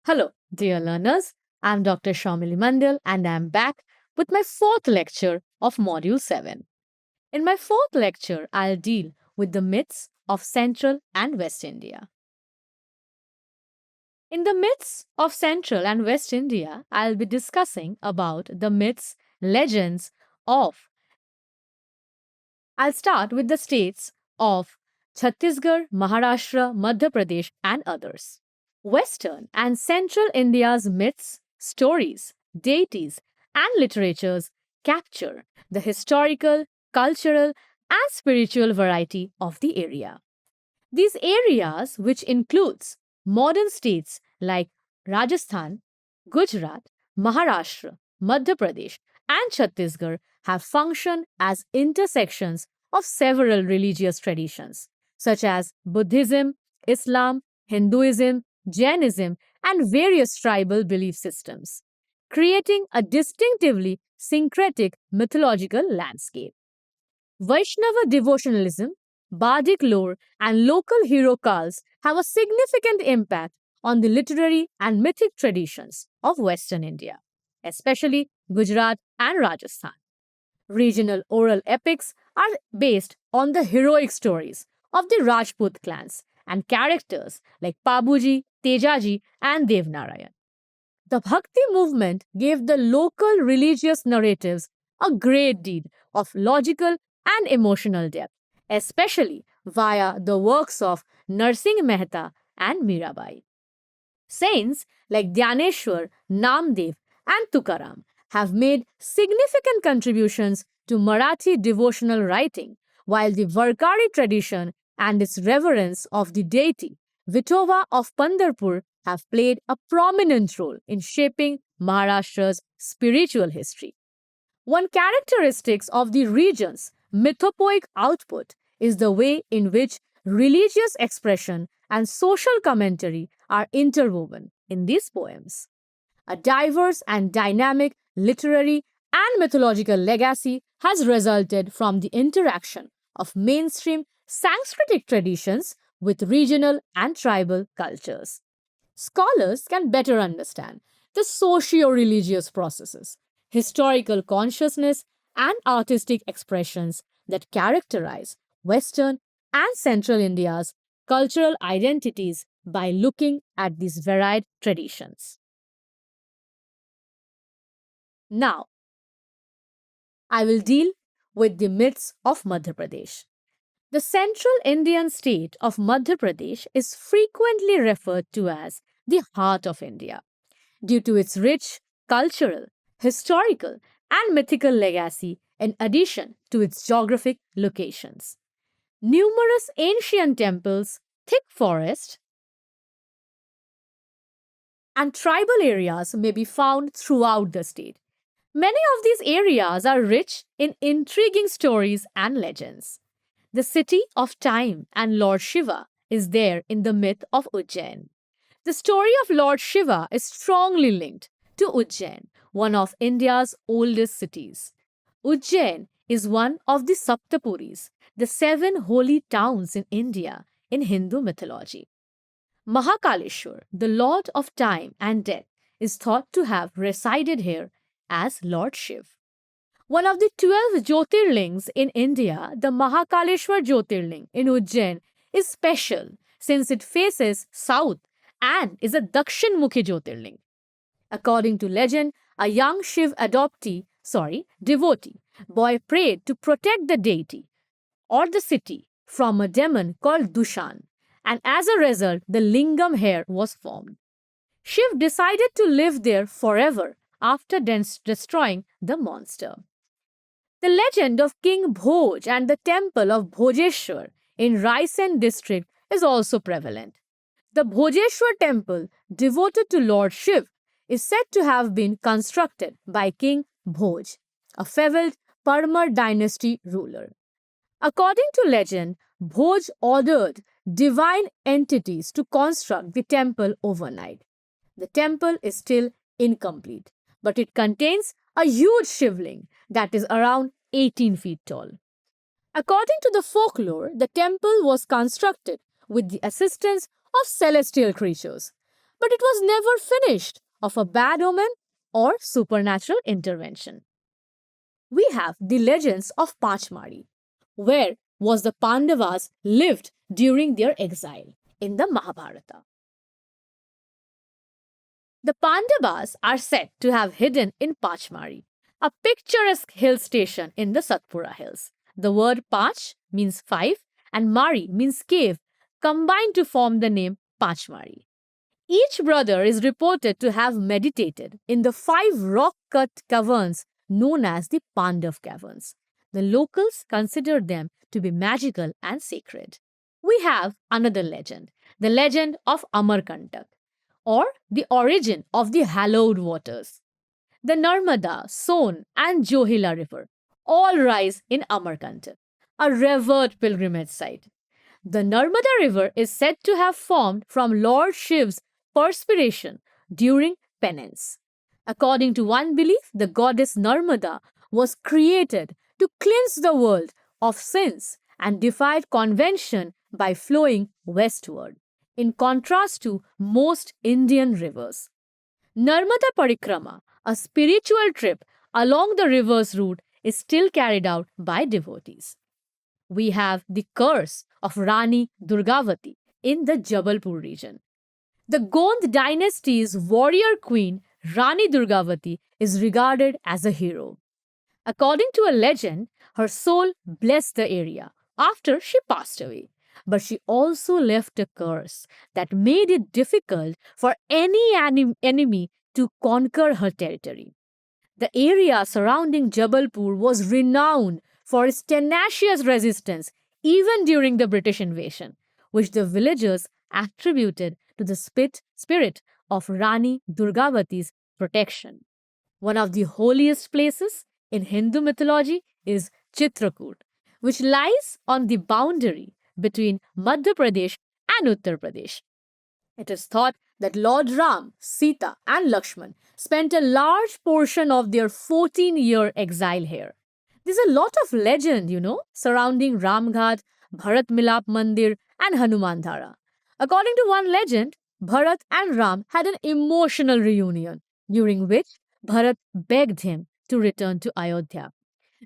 Hello, dear learners. I'm Dr. Shamili Mandal and I'm back with my fourth lecture of Module 7. In my fourth lecture, I'll deal with the myths of Central and West India. In the myths of Central and West India, I'll be discussing about the myths, legends of. I'll start with the states of Chhattisgarh, Maharashtra, Madhya Pradesh, and others. Western and Central India's myths, stories, deities, and literatures capture the historical, cultural, and spiritual variety of the area. These areas, which includes modern states like Rajasthan, Gujarat, Maharashtra, Madhya Pradesh, and Chhattisgarh, have functioned as intersections of several religious traditions, such as Buddhism, Islam, Hinduism, Jainism, and various tribal belief systems, creating a distinctively syncretic mythological landscape. Vaishnava devotionalism, bardic lore, and local hero cults have a significant impact on the literary and mythic traditions of Western India, especially Gujarat and Rajasthan. Regional oral epics are based on the heroic stories of the Rajput clans and characters like Pabuji, Tejaji, and Devnarayan. The Bhakti movement gave the local religious narratives a great deal of logical and emotional depth, especially via the works of Narsingh Mehta and Mirabai. Saints like Dhyaneshwar, Namdev, and Tukaram have made significant contributions to Marathi devotional writing, while the Varkari tradition and its reverence of the deity Vitova of Pandarpur have played a prominent role in shaping Maharashtra's spiritual history. One characteristic of the region's mythopoeic output is the way in which religious expression and social commentary are interwoven in these poems. A diverse and dynamic literary and mythological legacy has resulted from the interaction of mainstream Sanskritic traditions with regional and tribal cultures. Scholars can better understand the socio religious processes, historical consciousness, and artistic expressions that characterize Western and Central India's cultural identities by looking at these varied traditions. Now, I will deal with the myths of Madhya Pradesh. The central Indian state of Madhya Pradesh is frequently referred to as the heart of India due to its rich cultural, historical, and mythical legacy in addition to its geographic locations. Numerous ancient temples, thick forest, and tribal areas may be found throughout the state. Many of these areas are rich in intriguing stories and legends. The city of time and Lord Shiva is there in the myth of Ujjain. The story of Lord Shiva is strongly linked to Ujjain, one of India's oldest cities. Ujjain is one of the Saptapuris, the seven holy towns in India in Hindu mythology. Mahakaleshwar, the lord of time and death, is thought to have resided here as Lord Shiv. One of the 12 Jyotirlings in India, the Mahakaleshwar Jyotirling in Ujjain, is special since it faces south and is a Dakshinmukhi Jyotirling. According to legend, a young Shiv devotee boy prayed to protect the deity or the city from a demon called Dushan, and as a result, the lingam here was formed. Shiv decided to live there forever after destroying the monster. The legend of King Bhoj and the temple of Bhojeshwar in Raisen district is also prevalent. The Bhojeshwar temple, devoted to Lord Shiv, is said to have been constructed by King Bhoj, a fabled Parmar dynasty ruler. According to legend, Bhoj ordered divine entities to construct the temple overnight. The temple is still incomplete, but it contains a huge shivling that is around 18 feet tall. According to the folklore, the temple was constructed with the assistance of celestial creatures. but it was never finished of a bad omen or supernatural intervention. We have the legends of Pachmari, where was the Pandavas lived during their exile in the Mahabharata. The Pandavas are said to have hidden in Pachmari, a picturesque hill station in the Satpura hills. The word Pach means five and Mari means cave, combined to form the name Pachmari. Each brother is reported to have meditated in the five rock cut caverns known as the Pandav caverns. The locals consider them to be magical and sacred. We have another legend, the legend of Amarkantak, or the origin of the hallowed waters. The Narmada, Son, and Johila River all rise in Amarkantak, a revered pilgrimage site. The Narmada River is said to have formed from Lord Shiv's perspiration during penance. According to one belief, the goddess Narmada was created to cleanse the world of sins and defied convention by flowing westward, in contrast to most Indian rivers. Narmada Parikrama, a spiritual trip along the river's route, is still carried out by devotees. We have the curse of Rani Durgavati in the Jabalpur region. The Gond dynasty's warrior queen Rani Durgavati is regarded as a hero. According to a legend, her soul blessed the area after she passed away. But she also left a curse that made it difficult for any enemy to conquer her territory. The area surrounding Jabalpur was renowned for its tenacious resistance even during the British invasion, which the villagers attributed to the spirit of Rani Durgavati's protection. One of the holiest places in Hindu mythology is Chitrakoot, which lies on the boundary between Madhya Pradesh and Uttar Pradesh. It is thought that Lord Ram, Sita, and Lakshman spent a large portion of their 14-year exile here. There's a lot of legend, surrounding Ramghat, Bharat Milap Mandir, and Hanuman Dhara. According to one legend, Bharat and Ram had an emotional reunion, during which Bharat begged him to return to Ayodhya.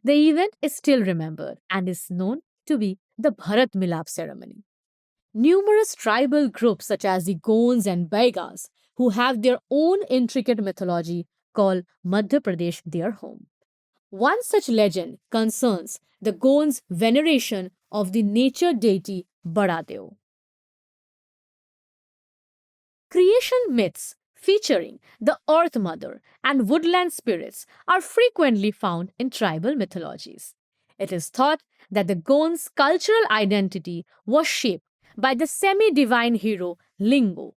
The event is still remembered and is known to be the Bharat Milap ceremony. Numerous tribal groups such as the Gonds and Baigas, who have their own intricate mythology, call Madhya Pradesh their home. One such legend concerns the Gonds' veneration of the nature deity Badadev. Creation myths featuring the Earth Mother and woodland spirits are frequently found in tribal mythologies. It is thought that the Gonds' cultural identity was shaped by the semi divine hero Lingo,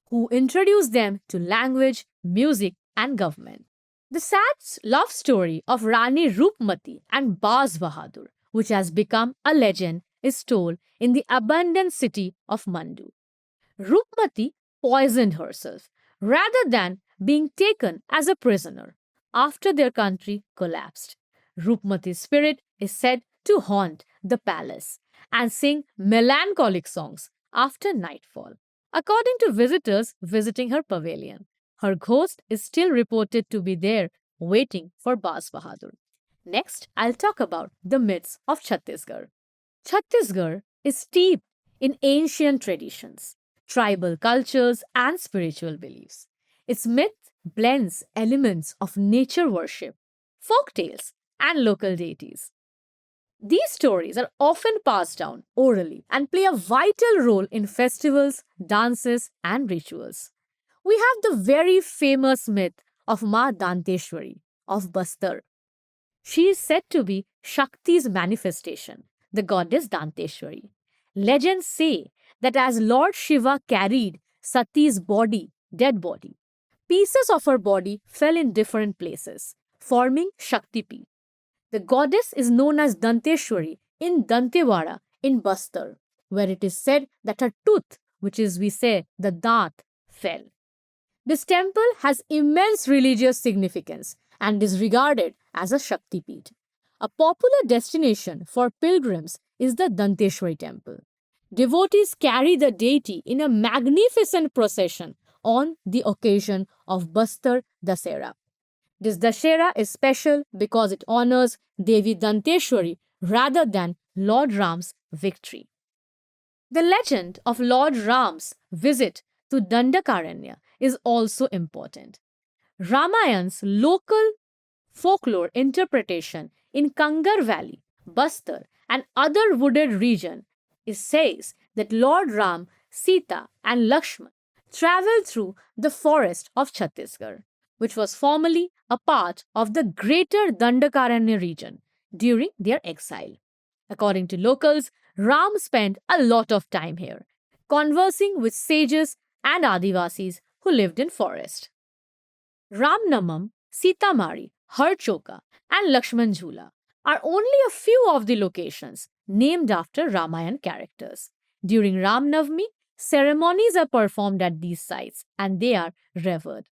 who introduced them to language, music, and government. The sad love story of Rani Rupmati and Baz Bahadur, which has become a legend, is told in the abandoned city of Mandu. Rupmati poisoned herself rather than being taken as a prisoner after their country collapsed. Rupmati's spirit is said to haunt the palace and sing melancholic songs after nightfall. According to visitors visiting her pavilion, her ghost is still reported to be there waiting for Baz Bahadur. Next, I'll talk about the myths of Chhattisgarh. Chhattisgarh is steeped in ancient traditions, tribal cultures, and spiritual beliefs. Its myth blends elements of nature worship, folk tales, and local deities. These stories are often passed down orally and play a vital role in festivals, dances, and rituals. We have the very famous myth of Ma Danteshwari of Bastar. She is said to be Shakti's manifestation, the goddess Danteshwari. Legends say that as Lord Shiva carried Sati's dead body, pieces of her body fell in different places, forming Shaktipeeth. The goddess is known as Danteshwari in Dantewada in Bastar, where it is said that her tooth, which is we say the dant, fell. This temple has immense religious significance and is regarded as a Shaktipeeth. A popular destination for pilgrims is the Danteshwari temple. Devotees carry the deity in a magnificent procession on the occasion of Bastar Dasera. This Dashera is special because it honors Devi Danteshwari rather than Lord Ram's victory. The legend of Lord Ram's visit to Dandakaranya is also important. Ramayan's local folklore interpretation in Kangar Valley, Bastar, and other wooded region says that Lord Ram, Sita, and Lakshman traveled through the forest of Chhattisgarh, which was formerly a part of the greater Dandakaranya region during their exile. According to locals, Ram spent a lot of time here, conversing with sages and Adivasis who lived in forest. Ramnamam, Sitamari, Harchoka, and Lakshman Jhula are only a few of the locations named after Ramayan characters. During Ramnavami, ceremonies are performed at these sites and they are revered.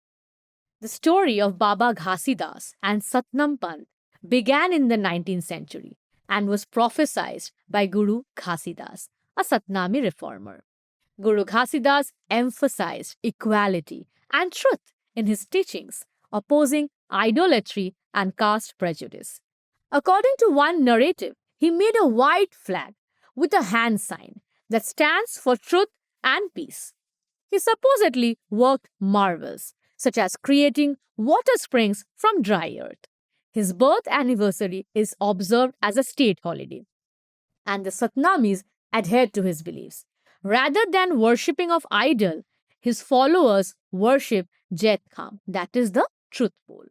The story of Baba Ghasidas and Satnam Pant began in the 19th century and was prophesied by Guru Ghasidas, a Satnami reformer. Guru Ghasidas emphasized equality and truth in his teachings, opposing idolatry and caste prejudice. According to one narrative, he made a white flag with a hand sign that stands for truth and peace. He supposedly worked marvels, such as creating water springs from dry earth. His birth anniversary is observed as a state holiday, and the Satnamis adhered to his beliefs. Rather than worshipping of idol, his followers worship Jet Kham, that is the truth pole.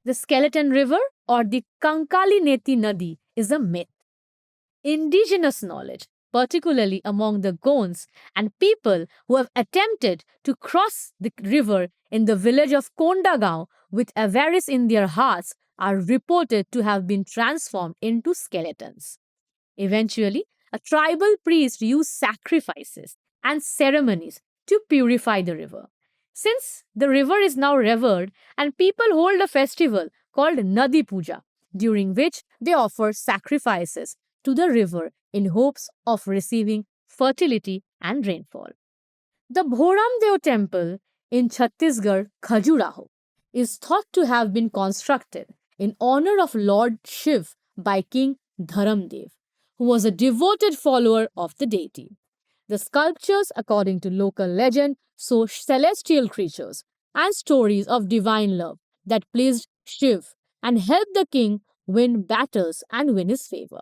The skeleton river or the Kankali Neti Nadi is a myth. Indigenous knowledge, particularly among the Gonds and people who have attempted to cross the river in the village of Kondagaon with avarice in their hearts, are reported to have been transformed into skeletons. Eventually, a tribal priest used sacrifices and ceremonies to purify the river. Since the river is now revered, and people hold a festival called Nadi Puja, during which they offer sacrifices to the river in hopes of receiving fertility and rainfall. The Bhoramdeo temple in Chhattisgarh, Khajuraho, is thought to have been constructed in honor of Lord Shiv by King Dharamdev, who was a devoted follower of the deity. The sculptures, according to local legend, show celestial creatures and stories of divine love that pleased Shiv and helped the king win battles and win his favor.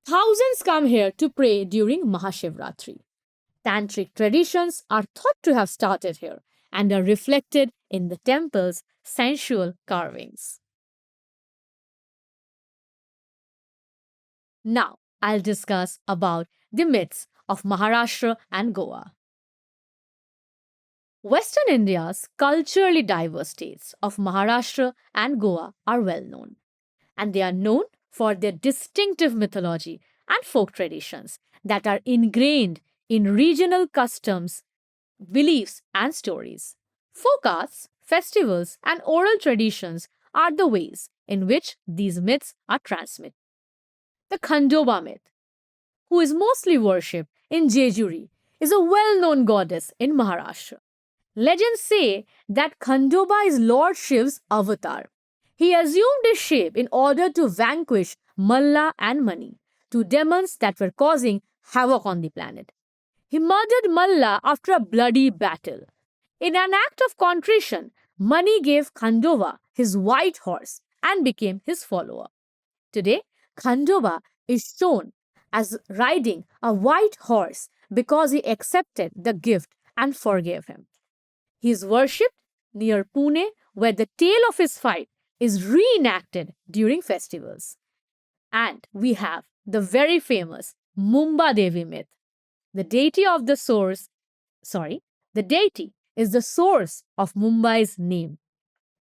Thousands come here to pray during Mahashivratri. Tantric traditions are thought to have started here and are reflected in the temple's sensual carvings. Now, I'll discuss about the myths of Maharashtra and Goa. Western India's culturally diverse states of Maharashtra and Goa are well known, and they are known for their distinctive mythology and folk traditions that are ingrained in regional customs, beliefs, and stories. Folk arts, festivals, and oral traditions are the ways in which these myths are transmitted. The Khandoba myth, who is mostly worshipped in Jejuri, is a well known goddess in Maharashtra. Legends say that Khandoba is Lord Shiv's avatar. He assumed his shape in order to vanquish Malla and Mani, two demons that were causing havoc on the planet. He murdered Malla after a bloody battle. In an act of contrition, Mani gave Khandoba his white horse and became his follower. Today, Khandoba is shown as riding a white horse because he accepted the gift and forgave him. He is worshipped near Pune, where the tale of his fight is reenacted during festivals. And we have the very famous Mumba Devi myth. The deity of the source, the deity is the source of Mumbai's name.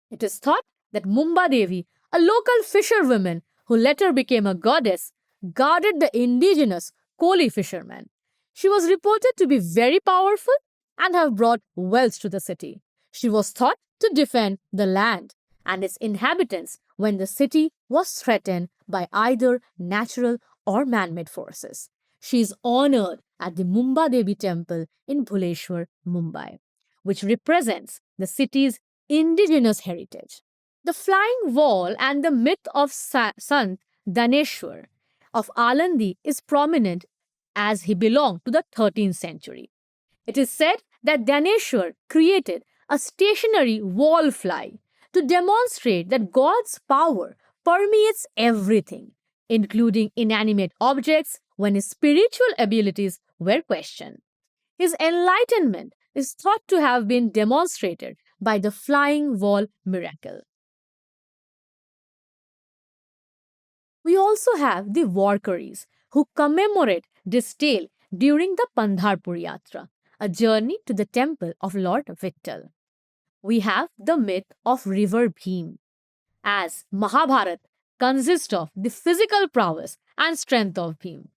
It is thought that Mumba Devi, a local fisherwoman who later became a goddess, guarded the indigenous Koli fishermen. She was reported to be very powerful and have brought wealth to the city. She was thought to defend the land and its inhabitants when the city was threatened by either natural or man made forces. She is honored at the Mumba Devi temple in Bhuleshwar, Mumbai. which represents the city's indigenous heritage. The flying wall and the myth of Sant Daneshwar of Alandi is prominent as he belonged to the 13th century. It is said that Daneshwar created a stationary wall fly to demonstrate that God's power permeates everything, including inanimate objects, when his spiritual abilities were questioned. His enlightenment is thought to have been demonstrated by the flying wall miracle. We also have the Warkaris, who commemorate this tale during the Pandharpur Yatra, a journey to the temple of Lord Vittal. We have the myth of River Bhim, as Mahabharat consists of the physical prowess and strength of Bhim.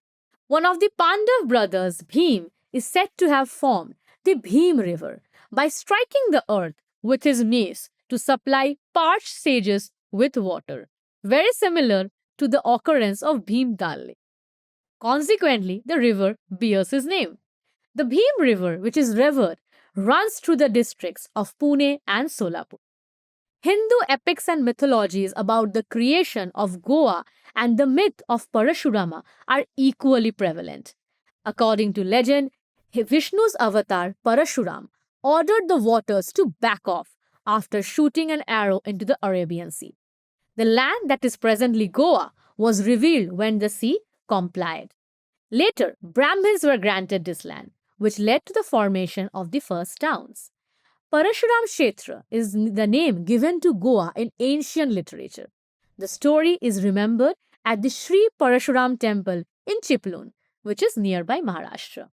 One of the Pandav brothers, Bhim, is said to have formed the Bhim River by striking the earth with his mace to supply parched sages with water, very similar to the occurrence of Bhim Dal. Consequently, the river bears his name. The Bhim River, which is revered, runs through the districts of Pune and Solapur. Hindu epics and mythologies about the creation of Goa and the myth of Parashurama are equally prevalent. According to legend, Vishnu's avatar Parashuram ordered the waters to back off after shooting an arrow into the Arabian Sea. The land that is presently Goa was revealed when the sea complied. Later, Brahmins were granted this land, which led to the formation of the first towns. Parashuram Kshetra is the name given to Goa in ancient literature. The story is remembered at the Sri Parashuram temple in Chiplun, which is nearby Maharashtra.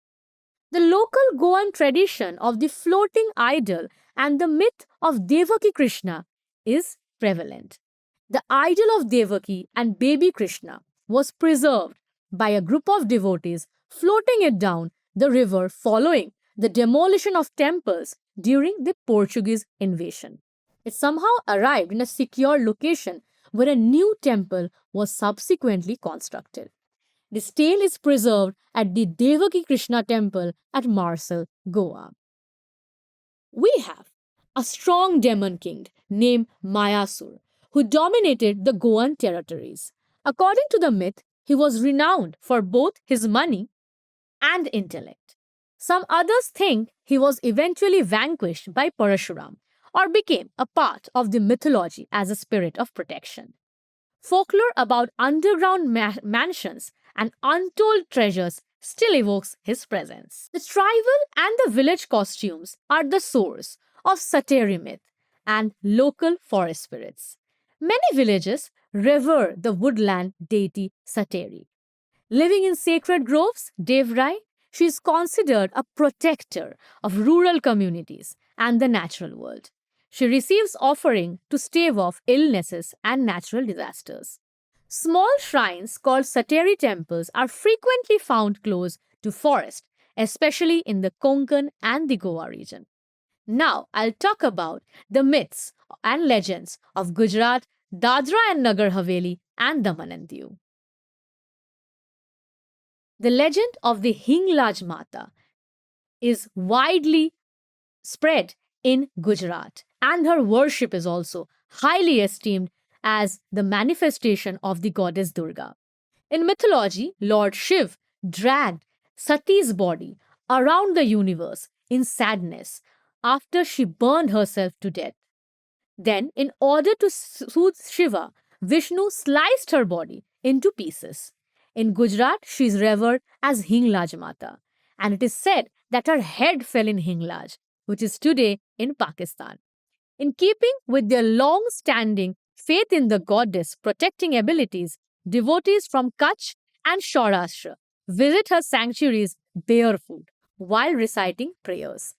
The local Goan tradition of the floating idol and the myth of Devaki Krishna is prevalent. The idol of Devaki and baby Krishna was preserved by a group of devotees floating it down the river following the demolition of temples during the Portuguese invasion. It somehow arrived in a secure location where a new temple was subsequently constructed. This tale is preserved at the Devaki Krishna temple at Marsal, Goa. We have a strong demon king named Mayasur who dominated the Goan territories. According to the myth, he was renowned for both his money and intellect. Some others think he was eventually vanquished by Parashuram or became a part of the mythology as a spirit of protection. Folklore about underground mansions and untold treasures still evokes his presence. The tribal and the village costumes are the source of Sateri myth and local forest spirits. Many villages revere the woodland deity Sateri. Living in sacred groves, Devrai, she is considered a protector of rural communities and the natural world. She receives offering to stave off illnesses and natural disasters. Small shrines called Sateri temples are frequently found close to forest, especially in the Konkan and the Goa region. Now, I'll talk about the myths and legends of Gujarat, Dadra and Nagar Haveli, and Daman and Diu. The legend of the Hinglaj Mata is widely spread in Gujarat, and her worship is also highly esteemed as the manifestation of the goddess Durga. In mythology, Lord Shiv dragged Sati's body around the universe in sadness after she burned herself to death. Then, in order to soothe Shiva, Vishnu sliced her body into pieces. In Gujarat, she is revered as Hinglaj Mata, and it is said that her head fell in Hinglaj, which is today in Pakistan. In keeping with their long standing faith in the goddess' protecting abilities, devotees from Kutch and Saurashtra visit her sanctuaries barefoot while reciting prayers.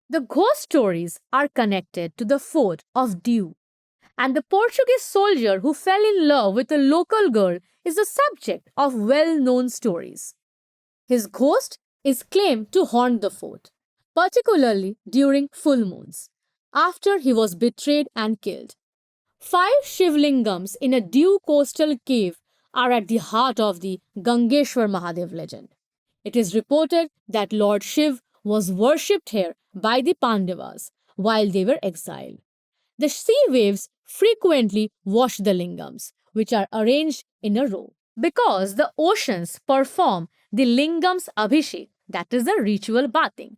The ghost stories are connected to the fort of Diu, and the Portuguese soldier who fell in love with a local girl is the subject of well-known stories. His ghost is claimed to haunt the fort, particularly during full moons, after he was betrayed and killed. 5 Shivlingams in a Diu coastal cave are at the heart of the Gangeshwar Mahadev legend. It is reported that Lord Shiv was worshipped here by the Pandavas while they were exiled. The sea waves frequently wash the lingams, which are arranged in a row. Because the oceans perform the lingams abhishek, that is the ritual bathing.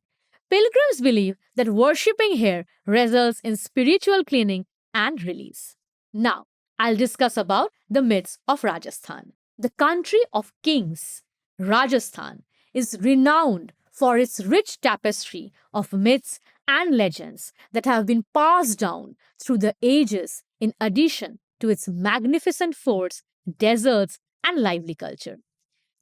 Pilgrims believe that worshipping here results in spiritual cleaning and release. Now, I'll discuss about the myths of Rajasthan. The country of kings, Rajasthan, is renowned for its rich tapestry of myths and legends that have been passed down through the ages, in addition to its magnificent forts, deserts, and lively culture.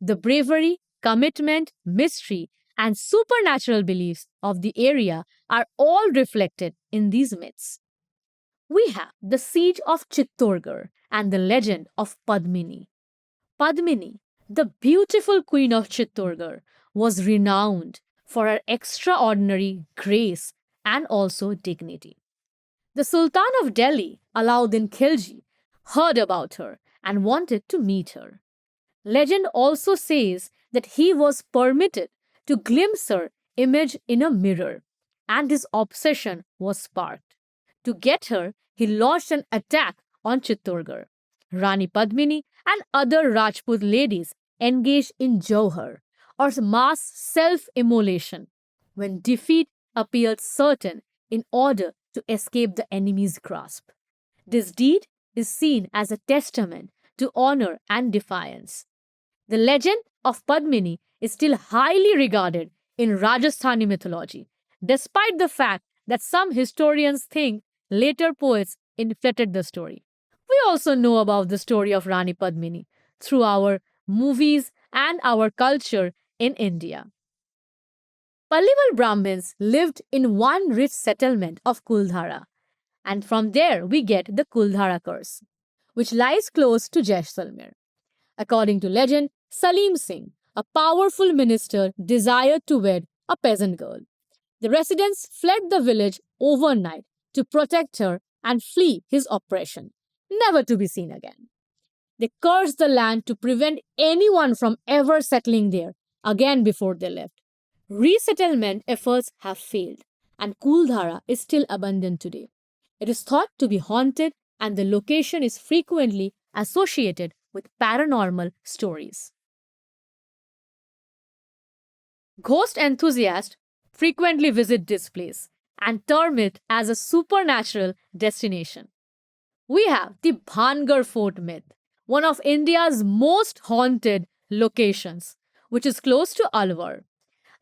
The bravery, commitment, mystery, and supernatural beliefs of the area are all reflected in these myths. We have the siege of Chittorgarh and the legend of Padmini. Padmini, the beautiful queen of Chittorgarh, was renowned for her extraordinary grace and also dignity. The Sultan of Delhi, Alauddin Khilji, heard about her and wanted to meet her. Legend also says that he was permitted to glimpse her image in a mirror, and his obsession was sparked. To get her, he launched an attack on Chittorgarh. Rani Padmini and other Rajput ladies engaged in Johar, or mass self immolation, when defeat appeared certain in order to escape the enemy's grasp. This deed is seen as a testament to honor and defiance. The legend of Padmini is still highly regarded in Rajasthani mythology, despite the fact that some historians think later poets inflated the story. We also know about the story of Rani Padmini through our movies and our culture in India. Pallival Brahmins lived in one rich settlement of Kuldhara, and from there we get the Kuldhara curse, which lies close to Jaisalmer. According to legend, Salim Singh, a powerful minister, desired to wed a peasant girl. The residents fled the village overnight to protect her and flee his oppression, never to be seen again. They cursed the land to prevent anyone from ever settling there again before they left. Resettlement efforts have failed, and Kuldhara is still abandoned today. It is thought to be haunted, and the location is frequently associated with paranormal stories. Ghost enthusiasts frequently visit this place and term it as a supernatural destination. We have the Bhangar Fort myth, one of India's most haunted locations, which is close to Alwar.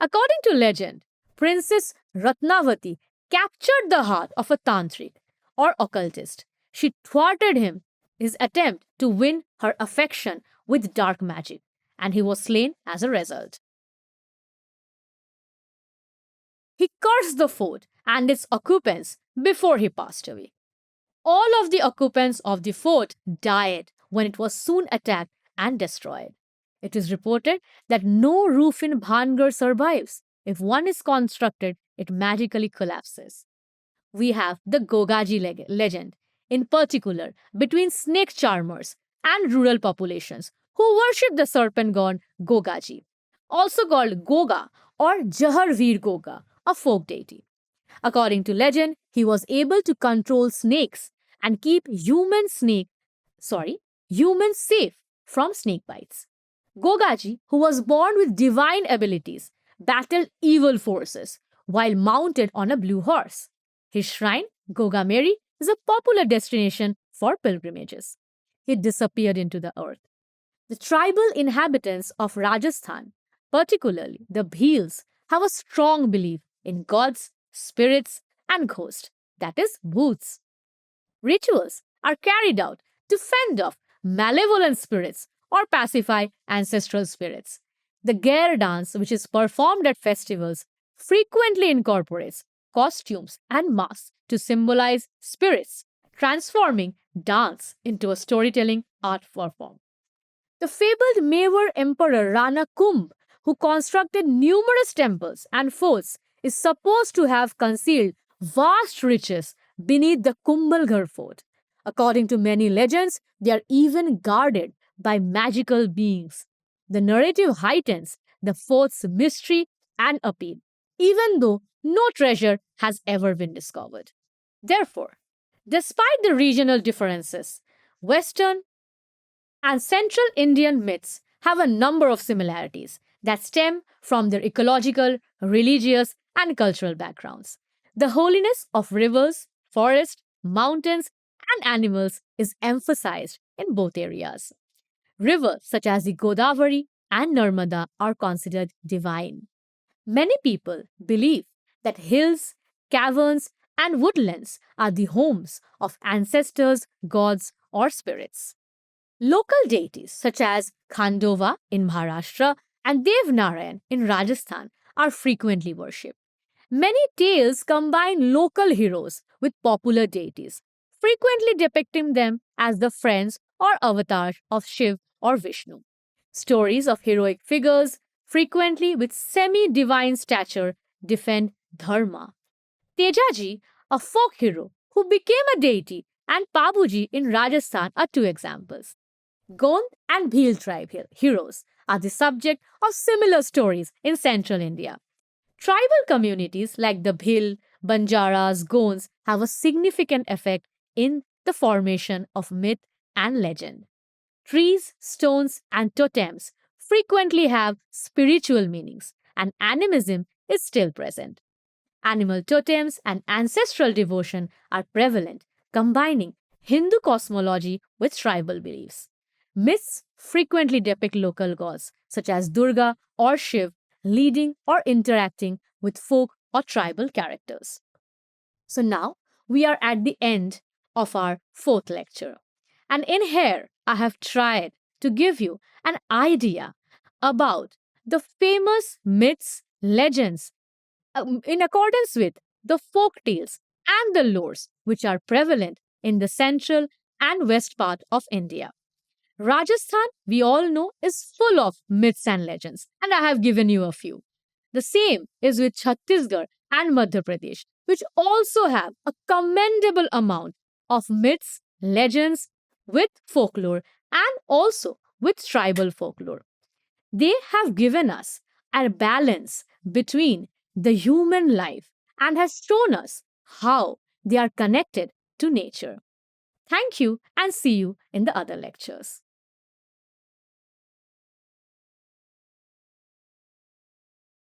According to legend, Princess Ratnavati captured the heart of a tantric or occultist. She thwarted his attempt to win her affection with dark magic, and he was slain as a result. He cursed the fort and its occupants before he passed away. All of the occupants of the fort died when it was soon attacked and destroyed. It is reported that no roof in Bhangar survives. If one is constructed, it magically collapses. We have the Gogaji legend, in particular between snake charmers and rural populations who worship the serpent god Gogaji, also called Goga or Jaharveer Goga, a folk deity. According to legend, he was able to control snakes and keep humans safe from snake bites. Gogaji, who was born with divine abilities, battled evil forces while mounted on a blue horse. His shrine, Gogameri, is a popular destination for pilgrimages. He disappeared into the earth. The tribal inhabitants of Rajasthan, particularly the Bhils, have a strong belief in gods, spirits, and ghosts, that is, bhoots. Rituals are carried out to fend off malevolent spirits or pacify ancestral spirits. The Gair dance, which is performed at festivals, frequently incorporates costumes and masks to symbolize spirits, transforming dance into a storytelling art form. The fabled Mewar Emperor Rana Kumbh, who constructed numerous temples and forts, is supposed to have concealed vast riches beneath the Kumbhalgarh fort. According to many legends, they are even guarded by magical beings. The narrative heightens the fort's mystery and appeal. even though no treasure has ever been discovered. Therefore, despite the regional differences, Western and Central Indian myths have a number of similarities that stem from their ecological, religious, and cultural backgrounds. The holiness of rivers, forests, mountains, and animals is emphasized in both areas. Rivers such as the Godavari and Narmada are considered divine. Many people believe that hills, caverns, and woodlands are the homes of ancestors, gods, or spirits. Local deities such as Khandova in Maharashtra and Devnarayan in Rajasthan are frequently worshipped. Many tales combine local heroes with popular deities, frequently depicting them as the friends or avatars of Shiv or Vishnu. Stories of heroic figures, frequently with semi divine stature, defend Dharma. Tejaji, a folk hero who became a deity, and Pabuji in Rajasthan are two examples. Gond and Bhil tribe heroes are the subject of similar stories in central India. Tribal communities like the Bhil, Banjaras, Gonds have a significant effect in the formation of myth and legend. Trees, stones, and totems frequently have spiritual meanings, and animism is still present. Animal totems and ancestral devotion are prevalent, combining Hindu cosmology with tribal beliefs. Myths frequently depict local gods, such as Durga or Shiv, leading or interacting with folk or tribal characters. So now we are at the end of our fourth lecture. And in here, I have tried to give you an idea about the famous myths, legends, in accordance with the folk tales and the lores which are prevalent in the central and west part of India. Rajasthan, we all know, is full of myths and legends, and I have given you a few. The same is with Chhattisgarh and Madhya Pradesh, which also have a commendable amount of myths, legends with folklore and also with tribal folklore. They have given us a balance between the human life and has shown us how they are connected to nature. Thank you and see you in the other lectures.